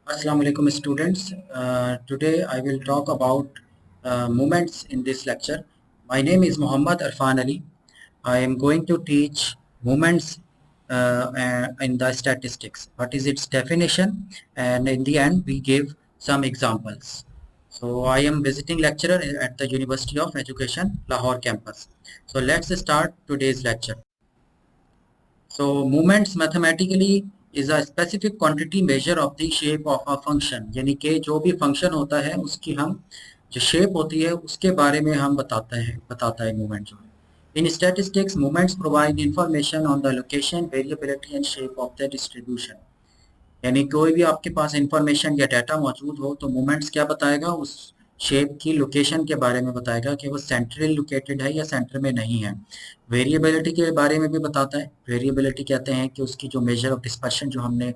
Assalamu alaikum students. Today I will talk about movements in this lecture. My name is Muhammad Arfan Ali. I am going to teach movements in the statistics. What is its definition? And in the end we give some examples. So I am visiting lecturer at the University of Education, Lahore campus. So let's start today's lecture. So movements mathematically is a specific quantity measure of the shape of a function, यानी कि जो भी function होता है उसकी हम जो shape होती है उसके बारे में हम बताता है मूवमेंट जो है. In statistics, movements provide information on the location, variability and shape of the distribution. यानी कोई भी आपके पास इंफॉर्मेशन या डाटा मौजूद हो तो मूवमेंट्स क्या बताएगा, उस शेप की लोकेशन के बारे में बताएगा कि वो सेंट्रल लोकेटेड है या सेंटर में नहीं है. वेरिएबिलिटी के बारे में भी बताता है. वेरिएबिलिटी कहते हैं कि उसकी जो मेजर ऑफ डिस्पर्शन जो हमने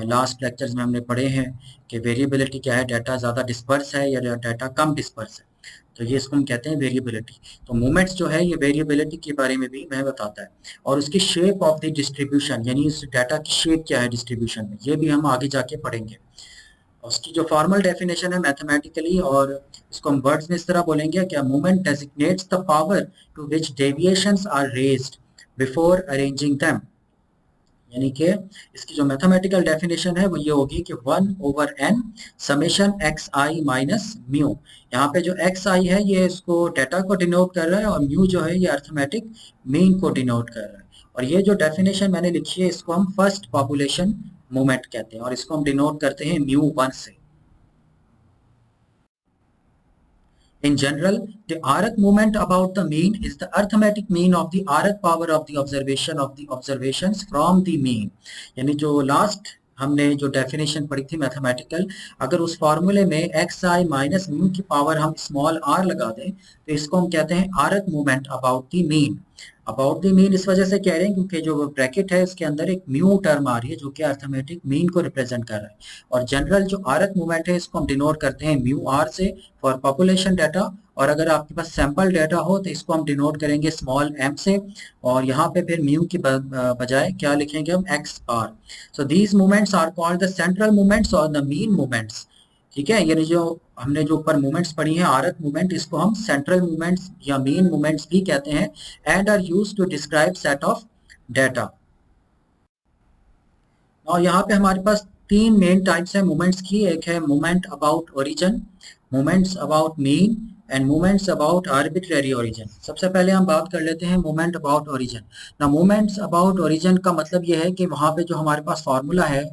लास्ट लेक्चर्स में हमने पढ़े हैं कि वेरिएबिलिटी क्या है, डाटा ज़्यादा डिस्पर्स है या डाटा कम डिस्पर्स है, तो ये इसको हम कहते हैं वेरिएबिलिटी. तो मूवमेंट्स जो है ये वेरिएबिलिटी के बारे में भी वह बताता है. और उसकी शेप ऑफ द डिस्ट्रीब्यूशन यानी उस डाटा की शेप क्या है डिस्ट्रीब्यूशन में, ये भी हम आगे जाके पढ़ेंगे. उसकी जो फॉर्मल डेफिनेशन है मैथमेटिकली, और इसको हम वर्ड्स में इस तरह बोलेंगे कि movement designates the power to which deviations are raised before arranging them. यानी कि इसकी जो मैथमेटिकल डेफिनेशन है वो ये होगी कि 1/n समेशन एक्स आई माइनस म्यू. यहाँ पे जो एक्स आई है ये इसको डाटा को डिनोट कर रहा है और म्यू जो है ये अर्थमेटिक मीन को डिनोट कर रहा है. और ये जो डेफिनेशन मैंने लिखी है इसको हम फर्स्ट पॉपुलेशन मूवमेंट कहते हैं और इसको हम डिनोट करते हैं μ1 से. In general, the arc movement about the mean is the arithmetic mean of the arc power of the observation of the observations from the mean. यानी जो लास्ट हमने जो डेफिनेशन पढ़ी थी मैथमेटिकल, अगर उस फॉर्मूले में एक्स आई माइनस म्यू की पावर हम स्मॉल आर लगा दें तो इसको हम कहते हैं arc movement about the mean. About the mean इस वजह से कह रहे हैं क्योंकि जो ब्रैकेट है उसके अंदर एक म्यू टर्म आ रही है जो कि अर्थमेटिक मीन को रिप्रेजेंट कर रहा है. और जनरल जो आर्क मूवमेंट है इसको हम डिनोट करते हैं म्यू आर से फॉर पॉपुलेशन डाटा. और अगर आपके पास सैंपल डाटा हो तो इसको हम डिनोट करेंगे स्मॉल एम से, और यहाँ पे फिर म्यू की बजाय क्या लिखेंगे हम x r. So these movements are called the central movements और द मीन मूवमेंट्स. ठीक है, यानी जो हमने जो ऊपर मूवमेंट्स पढ़ी हैं आर्क मूवमेंट, इसको हम सेंट्रल मूवमेंट्स या मेन मूवमेंट्स भी कहते हैं and are used to describe set of data. और यहाँ पे हमारे पास तीन मेन टाइप्स हैं मूवमेंट्स की. एक है movement about origin, movements about mean and movements about arbitrary origin. सबसे पहले हम बात कर लेते हैं मूवमेंट अबाउट ओरिजिन. ना मूवमेंट्स अबाउट ओरिजिन का मतलब यह है कि वहाँ पे जो हमारे पास फार्मूला है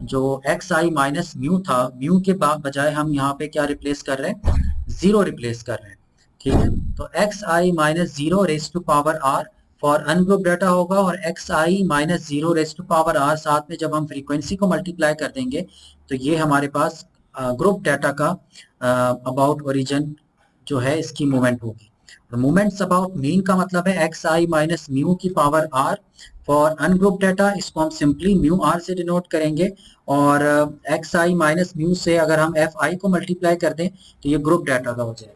जो एक्स आई माइनस म्यू था, म्यू के बजाय हम यहाँ पे क्या रिप्लेस कर रहे हैं, जीरो रिप्लेस कर रहे हैं. ठीक है, तो x I minus zero raise to power r for ungroup data होगा, और x I minus zero raise to power r साथ में जब हम फ्रीक्वेंसी को मल्टीप्लाई कर देंगे तो ये हमारे पास ग्रुप डाटा का अबाउट ओरिजिन जो है इसकी मूवमेंट होगी. मूवमेंट्स अबाउट मीन का मतलब है एक्स आई माइनस म्यू की power r for ungroup data. इसको हम सिंपली म्यू आर से डिनोट करेंगे, और एक्स आई माइनस म्यू से अगर हम एफ आई को मल्टीप्लाई कर दें तो ये ग्रुप डाटा का हो जाएगा.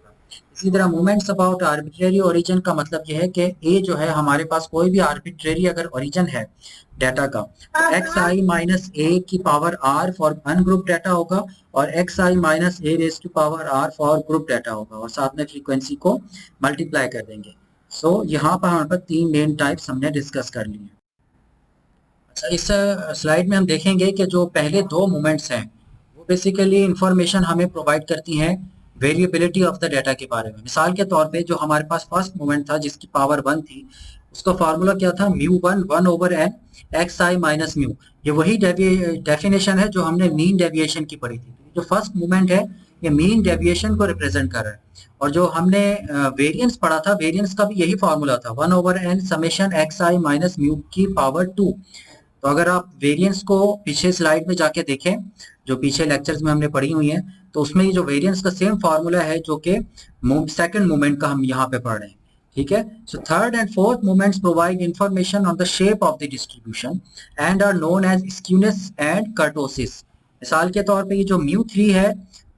इसी तरह मूवमेंट्स अबाउट आर्बिट्रेरी ओरिजिन का मतलब यह है कि ए जो है हमारे पास कोई भी आर्बिट्रेरी अगर ओरिजिन है डाटा का, तो एक्स आई माइनस ए की power r for ungroup data होगा और x I minus a raise to power r for group data होगा, और साथ में फ्रीक्वेंसी को मल्टीप्लाई कर देंगे. सो यहाँ पर हमारे पास तीन मेन टाइप्स हमने डिस्कस कर लिए. अच्छा, इस स्लाइड में हम देखेंगे कि जो पहले दो मूवमेंट्स हैं वो बेसिकली इंफॉर्मेशन हमें प्रोवाइड करती हैं वेरिएबिलिटी ऑफ द डाटा के बारे में. मिसाल के तौर पे जो हमारे पास फर्स्ट मूवमेंट था जिसकी पावर 1 थी, उसका फार्मूला क्या था, म्यू1 1/n एक्स आई माइनस म्यू. ये वही डेफिनेशन है जो हमने मीन डेविएशन की पढ़ी थी. जो फर्स्ट मूवमेंट है ये मीन डेविएशन को रिप्रेजेंट कर रहा है. और जो हमने वेरिएंस पढ़ा था, वेरिएंस का भी यही फार्मूला था 1/n समेशन एक्स आई माइनस म्यू की पावर 2. तो अगर आप वेरिएंस को पीछे स्लाइड में जाके देखें जो पीछे लेक्चर्स में हमने पढ़ी हुई हैं, तो उसमें ये जो वेरिएंस का सेम फार्मूला है जो कि सेकंड मूवमेंट का हम यहाँ पे पढ़ रहे हैं. ठीक है, so third and fourth movements provide information on the shape of the distribution and are known as skewness and kurtosis. मिसाल के तौर पे ये जो μ3 है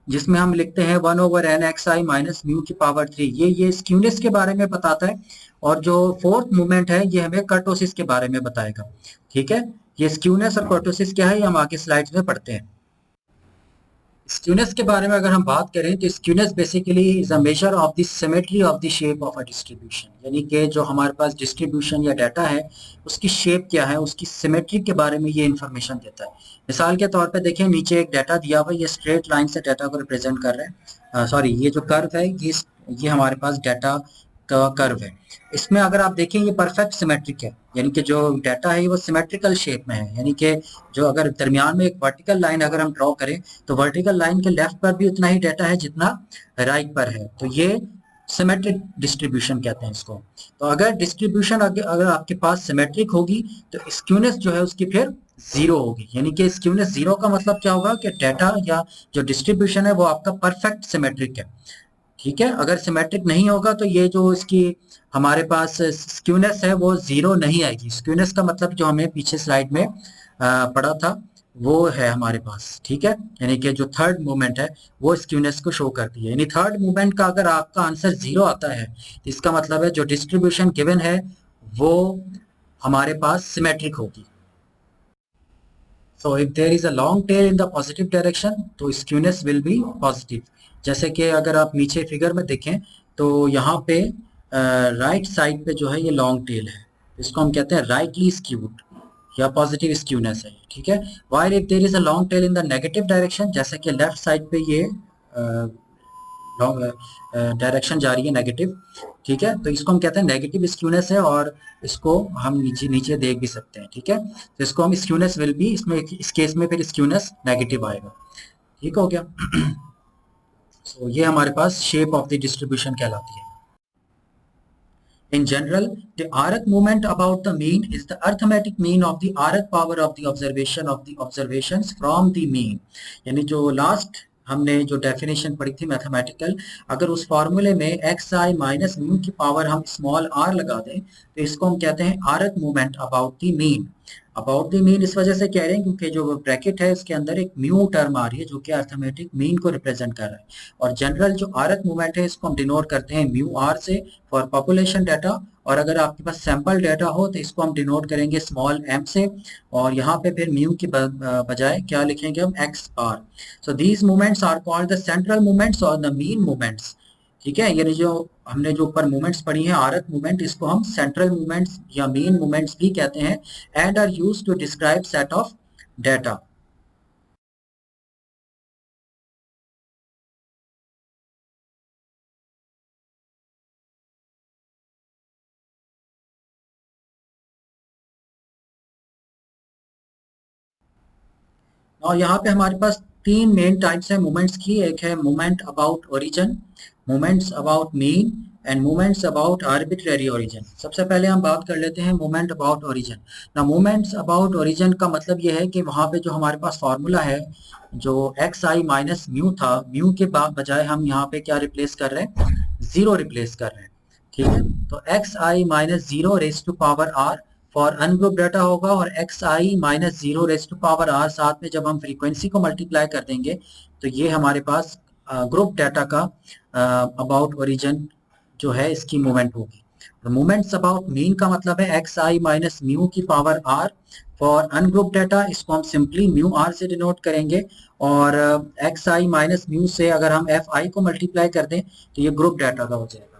जिसमें हम लिखते हैं 1/n एक्स आई माइनस म्यू की पावर 3, ये स्क्यूनेस के बारे में बताता है. और जो फोर्थ मूवमेंट है ये हमें कर्टोसिस के बारे में बताएगा. ठीक है, ये स्क्यूनेस और कर्टोसिस क्या है ये हम आगे स्लाइड्स में पढ़ते हैं. स्क्यूनेस के बारे में अगर हम बात करें तो skewness basically is a measure of the symmetry of the shape of a distribution, यानी कि जो हमारे पास डिस्ट्रीब्यूशन या डाटा है उसकी शेप क्या है, उसकी सिमेट्री के बारे में ये इंफॉर्मेशन देता है। मिसाल के तौर पे देखें, नीचे एक डाटा दिया हुआ है, ये स्ट्रेट लाइन से डाटा को रिप्रेजेंट कर रहे हैं। सॉरी, ये जो कर्व है ये हमारे पास डाटा का कर्व है। इसमें अगर आप देखें ये परफेक्ट सिमेट्रिक है, यानी कि जो डाटा है वो सिमेट्रिकल शेप में है, यानी कि जो अगर दरमियान में एक वर्टिकल लाइन अगर हम ड्रॉ करें तो वर्टिकल लाइन के लेफ्ट पर भी उतना ही डाटा है जितना राइट पर है, तो ये सिमेट्रिक डिस्ट्रीब्यूशन कहते हैं इसको। तो अगर डिस्ट्रीब्यूशन अगर आपके पास सिमेट्रिक होगी तो स्क्यूनेस जो है उसकी फिर जीरो होगी, यानी कि स्क्यूनेस जीरो का मतलब क्या होगा कि डाटा या जो डिस्ट्रीब्यूशन है वो आपका परफेक्ट सिमेट्रिक है। ठीक है, अगर सिमेट्रिक नहीं होगा तो ये जो इसकी हमारे पास स्क्यूनेस है वो जीरो नहीं आएगी। स्क्यूनेस का मतलब जो हमें पीछे स्लाइड में पढ़ा था वो है हमारे पास। ठीक है, यानी कि जो थर्ड मूवमेंट है वो स्क्यूनेस को शो करती है, यानी थर्ड मूवमेंट का अगर आपका आंसर जीरो आता है तो इसका मतलब है जो डिस्ट्रीब्यूशन गिवन है वो हमारे पास सिमेट्रिक होगी। So if there is a long tail in the positive direction तो skewness will be positive। जैसे कि अगर आप नीचे फिगर में देखें तो यहाँ पे राइट साइड पे जो है ये लॉन्ग टेल है, इसको हम कहते हैं राइटली स्क्यूड या पॉजिटिव स्क्यूनेस है। ठीक है, while if there is a long tail in the negative direction, जैसे कि लेफ्ट साइड पे ये डायरेक्शन जा रही है नेगेटिव। ठीक है, तो इसको हम कहते हैं नेगेटिव स्क्यूनेस है और इसको हम नीचे नीचे देख भी सकते हैं। ठीक है, तो इसको हम स्क्यूनेस विल बी, इसमें इस केस में फिर स्क्यूनेस नेगेटिव आएगा। ठीक हो गया। तो ये हमारे पास शेप ऑफ द डिस्ट्रीब्यूशन कहलाती है। In general, the arc movement about the mean is the arithmetic mean of the arc power of the observation of the observations from the mean। यानी जो लास्ट हमने जो डेफिनेशन पढ़ी थी mathematical, अगर उस फॉर्मूले में एक्स आई माइनस म्यू की पावर हम स्मॉल आर लगा दें तो इसको हम कहते हैं arc movement about the mean. About the mean इस वजह से कह रहे हैं क्योंकि जो ब्रैकेट है उसके अंदर एक म्यू टर्म आ रही है जो कि अर्थमेटिक मीन को रिप्रेजेंट कर रहा है। और जनरल जो आर्क मूवमेंट है इसको हम डिनोट करते हैं म्यू आर से फॉर पॉपुलेशन डाटा, और अगर आपके पास सैंपल डाटा हो तो इसको हम डिनोट करेंगे स्मॉल एम से, और यहाँ पे फिर म्यू की बजाय क्या लिखेंगे हम x r. So these movements are called the central movements और द मीन मूवमेंट्स। ठीक है, यानी जो हमने जो ऊपर मूवमेंट्स पढ़ी हैं आर्क मूवमेंट, इसको हम सेंट्रल मूवमेंट्स या मेन मूवमेंट्स भी कहते हैं and are used to describe set of data. और यहाँ पे हमारे पास तीन मेन टाइप्स हैं मूवमेंट्स की। एक है movement about origin, movements about mean and movements about arbitrary origin. सबसे पहले हम बात कर लेते हैं मूवमेंट अबाउट ओरिजिन। ना मूवमेंट्स अबाउट ओरिजिन का मतलब यह है कि वहाँ पे जो हमारे पास फॉर्मूला है जो एक्स आई माइनस म्यू था, म्यू के बजाय हम यहाँ पे क्या रिप्लेस कर रहे हैं, जीरो रिप्लेस कर रहे हैं। ठीक है, तो x I minus zero raise to power r for ungroup data होगा, और x I minus zero raise to power r साथ में जब हम फ्रीक्वेंसी को मल्टीप्लाई कर देंगे तो ये हमारे पास ग्रुप डाटा का अबाउट ओरिजिन जो है इसकी मूवमेंट होगी। मूवमेंट्स अबाउट मीन का मतलब है एक्स आई माइनस म्यू की power r for ungroup data, इसको हम सिंपली म्यू आर से डिनोट करेंगे, और एक्स आई माइनस म्यू से अगर हम एफ आई को मल्टीप्लाई कर दें तो ये ग्रुप डाटा का हो जाएगा।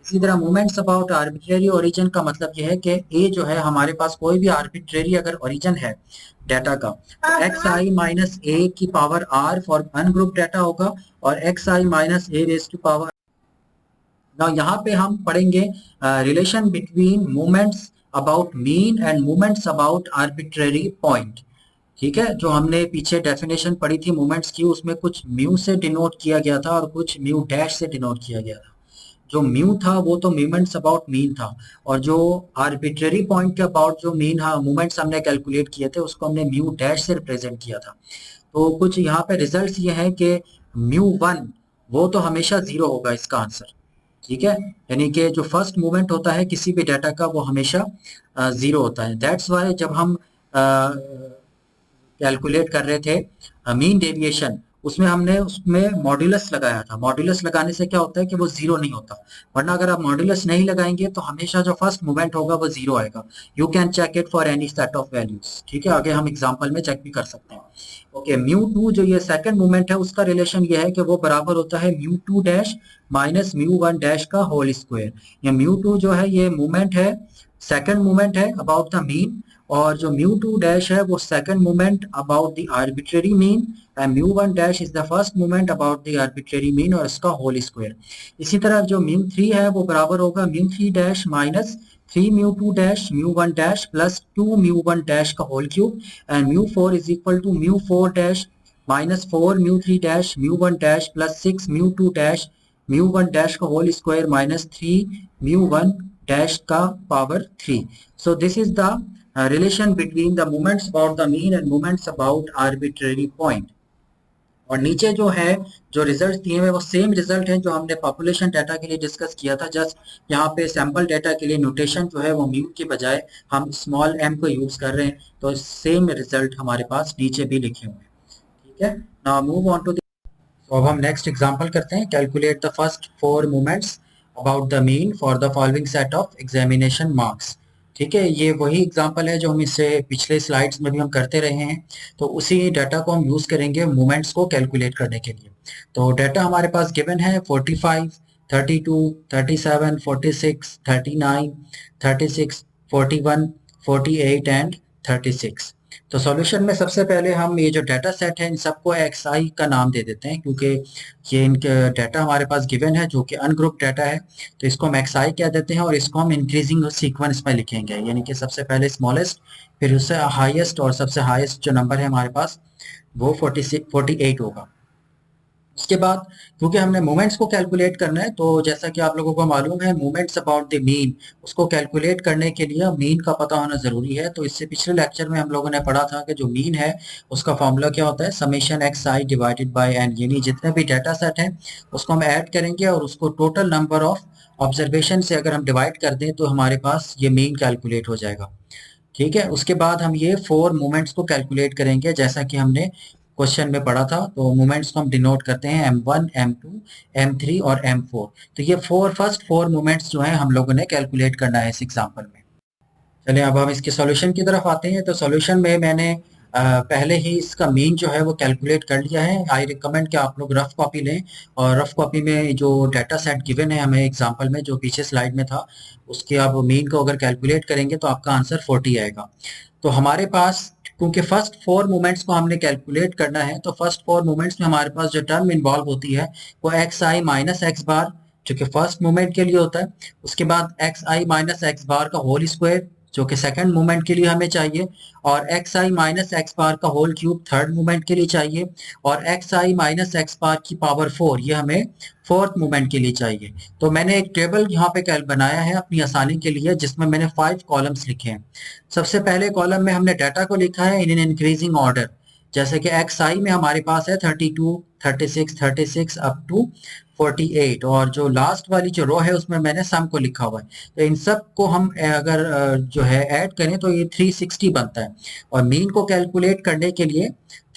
इसी तरह मूवमेंट्स अबाउट आर्बिट्रेरी ओरिजिन का मतलब यह है कि ए जो है हमारे पास कोई भी आर्बिट्रेरी अगर ओरिजिन है डाटा का तो एक्स आई माइनस ए की power r for ungroup data होगा, और x I minus a raise to power. ना यहाँ पे हम पढ़ेंगे relation between movements about mean and movements about arbitrary point. ठीक है, जो हमने पीछे डेफिनेशन पढ़ी थी मूवमेंट्स की उसमें कुछ म्यू से डिनोट किया गया था और कुछ म्यू डैश से डिनोट किया गया था। जो म्यू था वो तो मूवमेंट्स अबाउट मीन था, और जो आर्बिट्रेरी पॉइंट के अबाउट जो मीन मूवमेंट्स हमने कैलकुलेट किए थे उसको हमने म्यू डैश से रिप्रेजेंट किया था। तो कुछ यहाँ पे रिजल्ट्स ये हैं कि म्यू वन वो तो हमेशा जीरो होगा इसका आंसर। ठीक है, यानी कि जो फर्स्ट मूवमेंट होता है किसी भी डाटा का वो हमेशा जीरो होता है। दैट्स वाई जब हम कैलकुलेट कर रहे थे मीन डेविएशन उसमें हमने उसमें मॉड्यूलस लगाया था। मॉड्यूलस लगाने से क्या होता है कि वो जीरो नहीं होता, वरना अगर आप मॉड्यूलस नहीं लगाएंगे तो हमेशा जो फर्स्ट मोमेंट होगा वो जीरो आएगा। You can check it for any set of values, ठीक है, आगे हम एग्जाम्पल में चेक भी कर सकते हैं। ओके, म्यू टू जो ये सेकंड मोमेंट है उसका रिलेशन ये है कि वो बराबर होता है mu two dash minus mu one dash का होल स्क्वायर। ये म्यू टू जो है ये मोमेंट है, सेकंड मोमेंट है अबाउट द मीन, और जो म्यू टू डैश है वो second moment about the arbitrary mean, and mu one dash is the first moment about the arbitrary mean और इसका होल स्क्वायर। इसी तरह जो म्यू थ्री है वो बराबर होगा mu three dash minus three mu two dash mu one dash plus two mu one dash का whole cube, and mu four is equal to mu four dash minus four mu three dash mu one dash plus six mu two dash mu one dash का whole square minus three mu one dash का power three. So this is the relation between the moments about the mean and moments about arbitrary point। और नीचे जो है जो result दिए हुए वो सेम रिजल्ट है जो हमने पॉपुलेशन डाटा के लिए डिस्कस किया था, जस्ट यहाँ पे सैंपल डाटा के लिए नोटेशन जो है वो म्यू के बजाय हम स्मॉल एम को यूज कर रहे हैं, तो सेम रिजल्ट हमारे पास नीचे भी लिखे हुए हैं। ठीक है, नाउ मूव ऑन टू तो अब हम नेक्स्ट एग्जांपल करते हैं। Calculate the first four moments about the mean for the following set of examination marks. ठीक है, ये वही एग्जांपल है जो हम इससे पिछले स्लाइड्स में भी हम करते रहे हैं, तो उसी डाटा को हम यूज करेंगे मोमेंट्स को कैलकुलेट करने के लिए। तो डाटा हमारे पास गिवन है 45, 32, 37, 46, 39, 36, 41, 48 एंड 36। तो सॉल्यूशन में सबसे पहले हम ये जो डाटा सेट है इन सबको एक्स आई का नाम दे देते हैं, क्योंकि ये इनके डाटा हमारे पास गिवन है जो कि अनग्रुप डाटा है, तो इसको हम एक्स आई कह देते हैं और इसको हम इंक्रीजिंग सीक्वेंस में लिखेंगे, यानी कि सबसे पहले स्मॉलेस्ट, फिर उससे हाईएस्ट, और सबसे हाईएस्ट जो नंबर है हमारे पास वो 48 होगा। उसके बाद क्योंकि हमने मोमेंट्स को कैलकुलेट करना है, तो जैसा कि आप लोगों को मालूम है मोमेंट्स अबाउट द मीन, उसको कैलकुलेट करने के लिए मीन का पता होना जरूरी है। तो इससे पिछले लेक्चर में हम लोगों ने पढ़ा था कि जो मीन है उसका फॉर्मूला क्या होता है, summation x i divided by n, यानी जितने भी डाटा सेट हैं उसको हम ऐड करेंगे और उसको टोटल नंबर ऑफ ऑब्जर्वेशन से अगर हम डिवाइड कर दें तो हमारे पास ये मीन कैलकुलेट हो जाएगा। ठीक है, उसके बाद हम ये फोर मोमेंट्स को कैलकुलेट करेंगे जैसा कि हमने क्वेश्चन में पढ़ा था। तो मोमेंट्स को हम डिनोट करते हैं M1, M2, M3 और M4। तो ये फर्स्ट फोर मोमेंट्स जो हैं हम लोगों ने कैलकुलेट करना है इस एग्जांपल में। चलिए अब हम इसके सॉल्यूशन की तरफ आते हैं। तो सॉल्यूशन में मैंने पहले ही इसका मीन जो है वो कैलकुलेट कर लिया है। आई रिकमेंड कि आप लोग रफ कॉपी लें, और रफ कॉपी में जो डाटा सेट गिवन है हमें एग्जांपल में जो पीछे स्लाइड में था उसके आप मीन को अगर कैलकुलेट करेंगे तो आपका आंसर 40 आएगा। तो हमारे पास क्योंकि फर्स्ट फोर मोमेंट्स को हमने कैलकुलेट करना है, तो फर्स्ट फोर मोमेंट्स में हमारे पास जो टर्म इन्वॉल्व होती है वो एक्स आई माइनस एक्स बार जो कि फर्स्ट मोमेंट के लिए होता है, उसके बाद एक्स आई माइनस एक्स बार का होल स्क्वायर जो कि सेकंड मोमेंट के लिए हमें चाहिए, और एक्स आई माइनस एक्स बार का होल क्यूब थर्ड मोमेंट के लिए चाहिए, और एक्स आई माइनस एक्स बार की पावर 4 ये हमें फोर्थ मोमेंट के लिए चाहिए। तो मैंने एक टेबल यहाँ पे बनाया है अपनी आसानी के लिए जिसमें मैंने 5 कॉलम्स लिखे हैं। सबसे पहले कॉलम में हमने डाटा को लिखा है इन एन इंक्रीजिंग ऑर्डर, जैसे कि एक्स आई में हमारे पास है 32, 36, 36 अप टू 48, और जो लास्ट वाली जो रो है उसमें मैंने सम को लिखा हुआ है। तो इन सब को हम अगर जो है ऐड करें तो ये 360 बनता है, और मीन को कैलकुलेट करने के लिए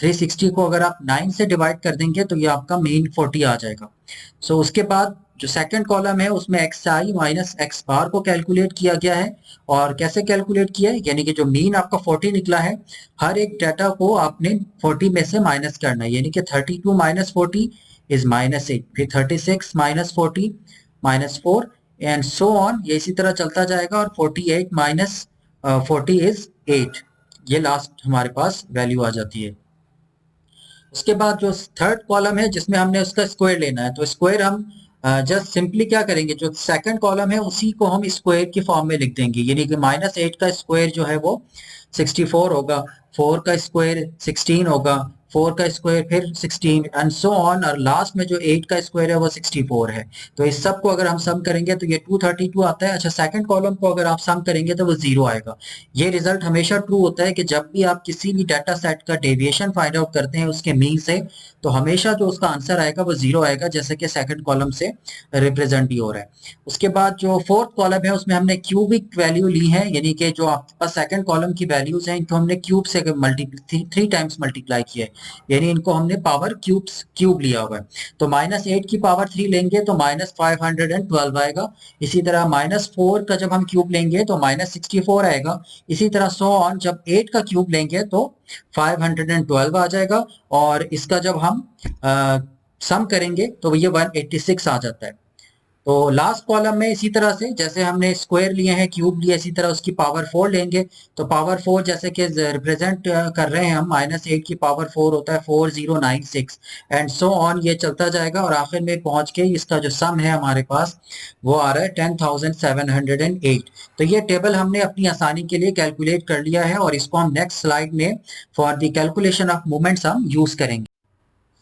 360 को अगर आप 9 से डिवाइड कर देंगे तो ये आपका मीन 40 आ जाएगा। सो उसके बाद जो सेकंड कॉलम है उसमें एक्स आई माइनस एक्स बार को कैलकुलेट किया गया है, और कैसे कैलकुलेट किया है, यानी कि जो मीन आपका 40 निकला है हर एक डाटा को आपने 40 में से माइनस करना है, यानी कि 32 माइनस 40 इज -8, फिर 36 माइनस 40 -4 एंड सो ऑन, ये इसी तरह चलता जाएगा, और 48 माइनस 40 इज 8, ये लास्ट हमारे पास वैल्यू आ जाती है। उसके बाद जो थर्ड कॉलम है जिसमें हमने उसका स्क्वायर लेना है, तो स्क्वायर हम जस्ट सिंपली क्या करेंगे, जो सेकंड कॉलम है उसी को हम स्क्वायर की फॉर्म में लिख देंगे, यानी कि -8 का स्क्वायर जो है वो 64 होगा, 4 का स्क्वायर 16 होगा, 4 का स्क्वायर फिर 16 एंड सो ऑन, और लास्ट में जो 8 का स्क्वायर है वो 64 है। तो इस सब को अगर हम सम करेंगे तो ये 232 आता है। अच्छा, सेकंड कॉलम को अगर आप सम करेंगे तो वो 0 आएगा। ये रिजल्ट हमेशा ट्रू होता है कि जब भी आप किसी भी डाटा सेट का डेविएशन फाइंड आउट करते हैं उसके मीन से, तो हमेशा जो उसका आंसर आएगा वो 0 आएगा, जैसे कि सेकंड कॉलम से रिप्रेजेंट भी हो रहा है। उसके बाद जो फोर्थ कॉलम है उसमें हमने क्यूबिक वैल्यू ली है, यानी कि जो आपके पास सेकंड कॉलम की वैल्यूज हैं इनको हमने क्यूब से 3 टाइम्स मल्टीप्लाई किया है, यानी इनको हमने पावर क्यूब लिया हुआ है। तो -8 की पावर 3 लेंगे तो -512 आएगा। इसी तरह -4 का जब हम क्यूब लेंगे तो -64 आएगा। इसी तरह सो ऑन, जब 8 का क्यूब लेंगे तो 512 आ जाएगा। और इसका जब हम सम करेंगे तो ये 186 आ जाता है। तो लास्ट कॉलम में इसी तरह से जैसे हमने स्क्वायर लिए हैं, क्यूब लिए, इसी तरह उसकी पावर 4 लेंगे। तो पावर 4 जैसे कि रिप्रेजेंट कर रहे हैं हम, -8 की पावर 4 होता है 4096 एंड सो ऑन, ये चलता जाएगा और आखिर में पहुंच के इसका जो सम है हमारे पास वो आ रहा है 10708। तो ये टेबल हमने अपनी आसानी के लिए कैलकुलेट कर लिया है और इसको हम नेक्स्ट स्लाइड में for the calculation of moments हम यूज करेंगे।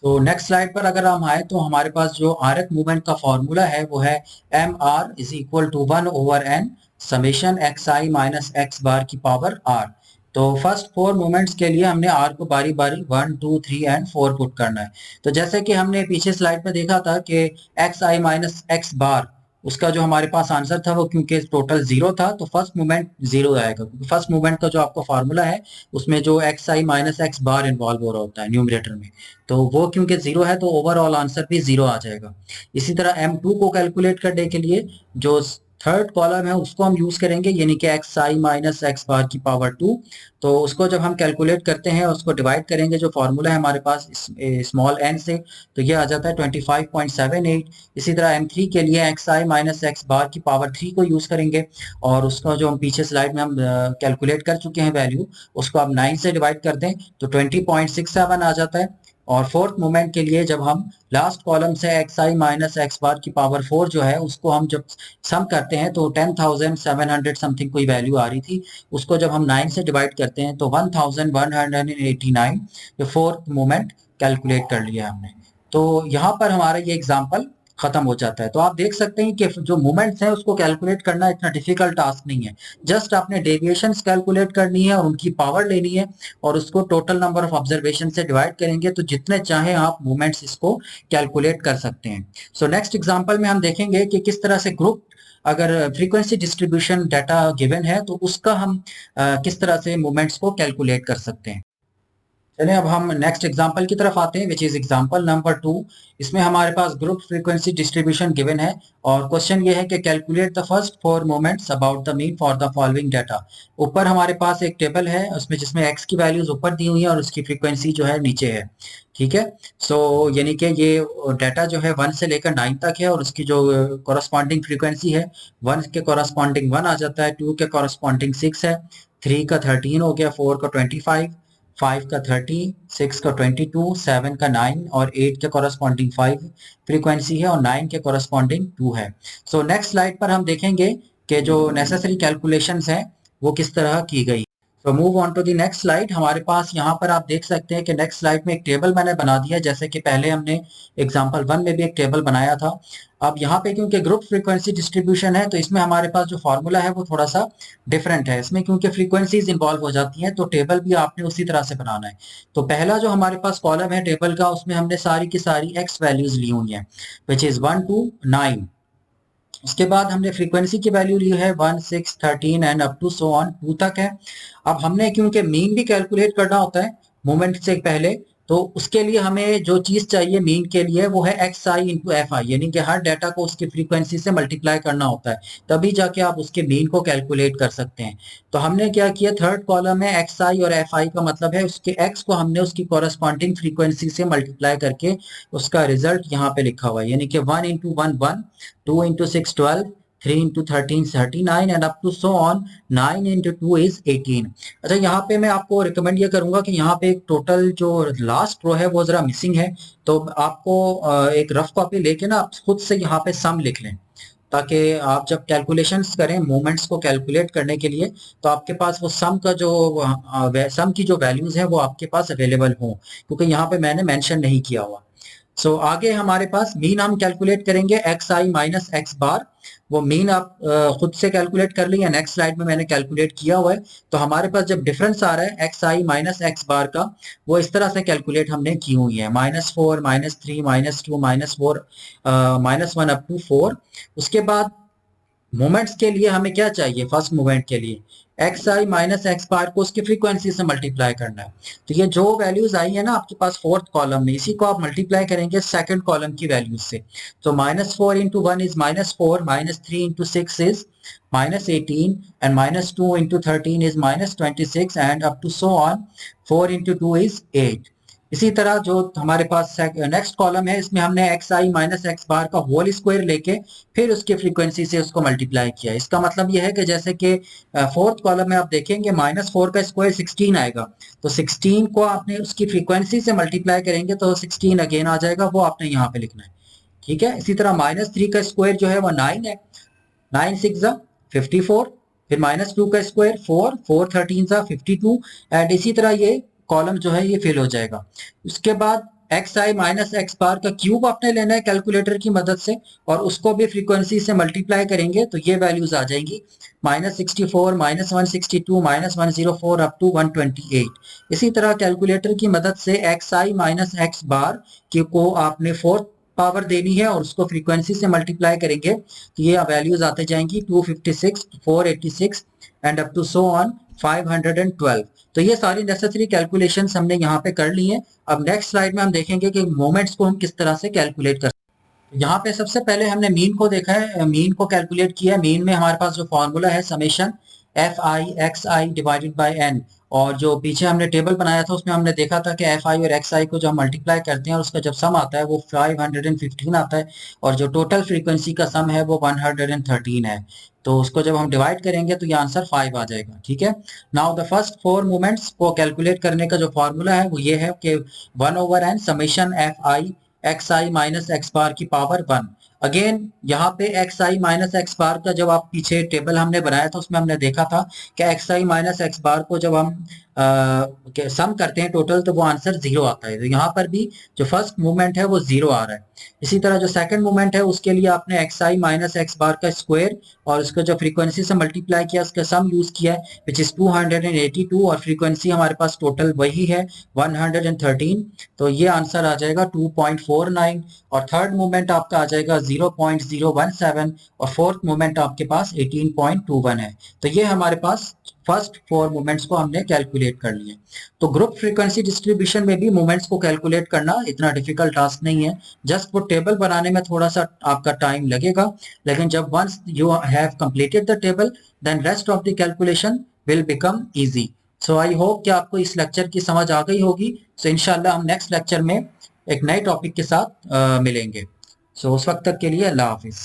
तो नेक्स्ट स्लाइड पर अगर हम आए तो हमारे पास जो आरक मूवमेंट का फॉर्मूला है वो है mr is equal to 1/n summation xi minus x bar की पावर r। तो फर्स्ट 4 मूवमेंट्स के लिए हमने r को बारी बारी 1 2 3 एंड 4 पुट करना है। तो जैसे कि हमने पीछे स्लाइड में देखा था कि xi माइनस x बार, उसका जो हमारे पास आंसर था वो क्योंकि टोटल 0 था तो फर्स्ट मूवमेंट 0 आएगा, क्योंकि फर्स्ट मूवमेंट का जो आपका फार्मूला है उसमें जो xi माइनस x बार इन्वॉल्व हो रहा होता है न्यूमरेटर में, तो वो क्योंकि 0 है तो ओवरऑल आंसर भी 0 आ जाएगा। इसी तरह m2 को कैलकुलेट करने के लिए जो थर्ड कॉलम है उसको हम यूज करेंगे, यानी कि xi माइनस x बार की पावर 2। तो उसको जब हम कैलकुलेट करते हैं उसको डिवाइड करेंगे जो फॉर्मूला है हमारे पास स्मॉल n से, तो ये आ जाता है 25.78। इसी तरह m3 के लिए xi माइनस x बार की पावर 3 को यूज करेंगे और उसका जो हम पीछे स्लाइड में हम कैलकुलेट कर चुके हैं वैल्यू, उसको आप 9 से डिवाइड कर दें तो 20.67 आ जाता है। और फोर्थ मोमेंट के लिए जब हम लास्ट कॉलम से xi माइनस x बार की पावर 4 जो है उसको हम जब सम करते हैं तो 10,700 समथिंग कोई वैल्यू आ रही थी, उसको जब हम 9 से डिवाइड करते हैं तो 1189 ये फोर्थ मोमेंट कैलकुलेट कर लिया हमने। तो यहाँ पर हमारा ये एग्जाम्पल खत्म हो जाता है। तो आप देख सकते हैं कि जो मोमेंट्स हैं उसको कैलकुलेट करना इतना डिफिकल्ट टास्क नहीं है, जस्ट आपने डेविएशंस कैलकुलेट करनी है और उनकी पावर लेनी है और उसको टोटल नंबर ऑफ ऑब्जर्वेशन से डिवाइड करेंगे तो जितने चाहे आप मोमेंट्स इसको कैलकुलेट कर सकते हैं। सो नेक्स्ट एग्जांपल में हम देखेंगे कि किस तरह से ग्रुप, अगर फ्रीक्वेंसी डिस्ट्रीब्यूशन डाटा गिवन है तो उसका हम किस तरह से मोमेंट्स को कैलकुलेट कर सकते हैं। चलिए अब हम नेक्स्ट एग्जांपल की तरफ आते हैं, विच इज एग्जांपल नंबर 2। इसमें हमारे पास ग्रुप फ्रीक्वेंसी डिस्ट्रीब्यूशन गिवन है और क्वेश्चन ये है कि calculate the first 4 moments about the mean for the following data. ऊपर हमारे पास एक टेबल है उसमें जिसमें x की वैल्यूज ऊपर दी हुई है और उसकी फ्रीक्वेंसी जो है नीचे है, ठीक है। सो यानी कि ये डाटा जो है 1 से लेकर 9 तक है और उसकी जो कॉरस्पॉन्डिंग फ्रीक्वेंसी है 1 के कॉरस्पॉन्डिंग 1 आ जाता है, 2 के कॉरस्पॉन्डिंग 6 है, 3 का 13 हो गया, 4 का 25, 5 का 30, 6 का 22, 7 का 9 और 8 के कॉरस्पॉन्डिंग 5 फ्रीक्वेंसी है और 9 के कॉरस्पॉन्डिंग 2 है। सो नेक्स्ट स्लाइड पर हम देखेंगे कि जो नेसेसरी कैलकुलेशंस हैं वो किस तरह की गई। तो move on to the next slide. हमारे पास यहाँ पर आप देख सकते हैं कि नेक्स्ट स्लाइड में एक टेबल मैंने बना दिया, जैसे कि पहले हमने एग्जांपल 1 में भी एक टेबल बनाया था। अब यहाँ पे क्योंकि ग्रुप फ्रीक्वेंसी डिस्ट्रीब्यूशन है तो इसमें हमारे पास जो फॉर्मूला है वो थोड़ा सा डिफरेंट है। इसमें क्योंकि फ्रीक्वेंसीज इन्वॉल्व हो जाती हैं तो टेबल भी आपने उसी तरह से बनाना है। तो पहला जो हमारे पास कॉलम है टेबल का उसमें हमने सारी की सारी एक्स वैल्यूज ली हुई हैं, विच इज 1 to 9। उसके बाद हमने फ्रीक्वेंसी की वैल्यू ली है 1 6 13 and up to so on 2 तक है। अब हमने क्योंकि मीन भी कैलकुलेट करना होता है मोमेंट से पहले, तो उसके लिए हमें जो चीज चाहिए मीन के लिए वो है x I into F I, यानी कि हर डाटा को उसकी फ्रीक्वेंसी से मल्टीप्लाई करना होता है, तभी जाके आप उसके मीन को कैलकुलेट कर सकते हैं। तो हमने क्या किया, थर्ड कॉलम में एक्स आई और एफ आई का मतलब है उसके एक्स को हमने उसकी कॉरस्पॉन्डिंग फ्रीक्वेंसी से मल्टीप्लाई करके उसका रिजल्ट यहाँ पे लिखा हुआ है, यानी कि 1 into 1 1, 2 into 6 12, 3 into 13 39 and up to so on 9 into 2 is 18। अच्छा, यहाँ पे मैं आपको रिकमेंड ये करूंगा कि यहाँ पे एक टोटल जो लास्ट रो है वो जरा मिसिंग है, तो आपको एक रफ कॉपी लेके ना आप खुद से यहाँ पे सम लिख लें, ताकि आप जब कैलकुलेशंस करें मोमेंट्स को कैलकुलेट करने के लिए तो आपके पास वो सम का जो सम की जो वैल्यूज है वो आपके पास अवेलेबल हों, क्योंकि यहाँ पे मैंने मेंशन नहीं किया हुआ। सो आगे हमारे पास मीन हम कैलकुलेट करेंगे एक्स आई माइनस एक्स बार। वो मीन आप खुद से कैलकुलेट कर लीजिए, नेक्स्ट स्लाइड में मैंने कैलकुलेट किया हुआ है। तो हमारे पास जब डिफरेंस आ रहा है एक्स आई माइनस एक्स बार का, वो इस तरह से कैलकुलेट हमने की हुई है, -4 -3 -2 -4 -1 अप टू 4। उसके बाद मोमेंट्स के लिए हमें क्या चाहिए, फर्स्ट मोमेंट के लिए एक्स आई माइनस एक्स बार को उसकी फ्रीक्वेंसी से मल्टीप्लाई करना है। तो ये जो वैल्यूज आई है ना आपके पास फोर्थ कॉलम में, इसी को आप मल्टीप्लाई करेंगे सेकंड कॉलम की वैल्यूज से। तो -4 into 1 is -4, -3 into 6 is -18 and -2 into 13 is -26 and up to so on. 4 into 2 is 8। इसी तरह जो हमारे पास नेक्स्ट कॉलम है, इसमें हमने एक्स आई माइनस एक्स बार का होल स्क्वायर लेके फिर उसकी फ्रीक्वेंसी से उसको मल्टीप्लाई किया। इसका मतलब यह है कि जैसे कि फोर्थ कॉलम में आप देखेंगे -4 का स्क्वायर 16 आएगा, तो 16 को आपने उसकी फ्रीक्वेंसी से मल्टीप्लाई करेंगे तो 16 अगेन आ जाएगा, वो आपने यहाँ पे लिखना है। ठीक है। इसी तरह -3 का स्क्वायर जो है वो 9 है, 9 6 54, फिर -2 का स्क्वायर 4, 4 13 52 एंड इसी तरह ये कॉलम जो है ये फिल हो जाएगा। उसके बाद एक्स आई माइनस एक्स बार का क्यूब आपने लेना है कैलकुलेटर की मदद से, और उसको भी फ्रीक्वेंसी से मल्टीप्लाई करेंगे तो ये वैल्यूज आ जाएंगी -64, -162, -104 अप टू 128। इसी तरह कैलकुलेटर की मदद से एक्स आई माइनस एक्स बार को आपने फोर्थ पावर देनी है और उसको फ्रीक्वेंसी से मल्टीप्लाई करेंगे तो ये वैल्यूज आते जाएंगी 256, 486 and up to so on 512। तो ये सारी नेसेसरी कैलकुलेशंस हमने यहाँ पे कर ली हैं। अब नेक्स्ट स्लाइड में हम देखेंगे कि मोमेंट्स को हम किस तरह से कैलकुलेट कर सकते हैं। यहाँ पे सबसे पहले हमने मीन को देखा है, मीन को कैलकुलेट किया है। मीन में हमारे पास जो फॉर्मूला है summation F I x i divided by n, और जो पीछे हमने टेबल बनाया था उसमें हमने देखा था कि एफ आई और एक्स आई को जो हम मल्टीप्लाई करते हैं और उसका जब सम आता है वो 515 आता है, और जो टोटल फ्रीक्वेंसी का सम है वो 113 है। तो उसको जब हम डिवाइड करेंगे तो ये आंसर 5 आ जाएगा। ठीक है। नाउ द फर्स्ट 4 मूवमेंट्स को कैलकुलेट करने का जो फॉर्मूला है वो ये है कि 1/n summation F I x I minus X bar की पावर 1। अगेन यहाँ पे एक्स आई माइनस एक्स बार का जब आप पीछे टेबल हमने बनाया था उसमें हमने देखा था कि एक्स आई माइनस एक्स बार को जब हम सम करते हैं टोटल तो वो आंसर 0 आता है। तो यहाँ पर भी जो फर्स्ट मूवमेंट है वो 0 आ रहा है। इसी तरह जो सेकंड मूवमेंट है उसके लिए आपने एक्स आई माइनस एक्स बार का स्क्वायर और उसको जो फ्रीक्वेंसी से मल्टीप्लाई किया उसका सम यूज किया है विच इज 282, और फ्रीक्वेंसी हमारे पास टोटल वही है 113। तो ये आंसर आ जाएगा 2.49। और थर्ड मूवमेंट आपका आ जाएगा 0.017, और फोर्थ मूवमेंट आपके पास 18.21 है। तो ये हमारे पास फर्स्ट 4 मूवमेंट्स को हमने कैलकुलेट कर लिए। तो ग्रुप फ्रीक्वेंसी डिस्ट्रीब्यूशन में भी मूवमेंट्स को कैलकुलेट करना इतना डिफिकल्ट टास्क नहीं है। जस्ट वो टेबल बनाने में थोड़ा सा आपका टाइम लगेगा, लेकिन जब once you have completed the table then rest of the calculation will become easy. So I hope कि आपको इस लेक्चर की समझ आ गई होगी। सो इंशाल्लाह हम नेक्स्ट लेक्चर में एक नए टॉपिक के साथ मिलेंगे। सो उस वक्त तक के लिए अल्लाह हाफिज।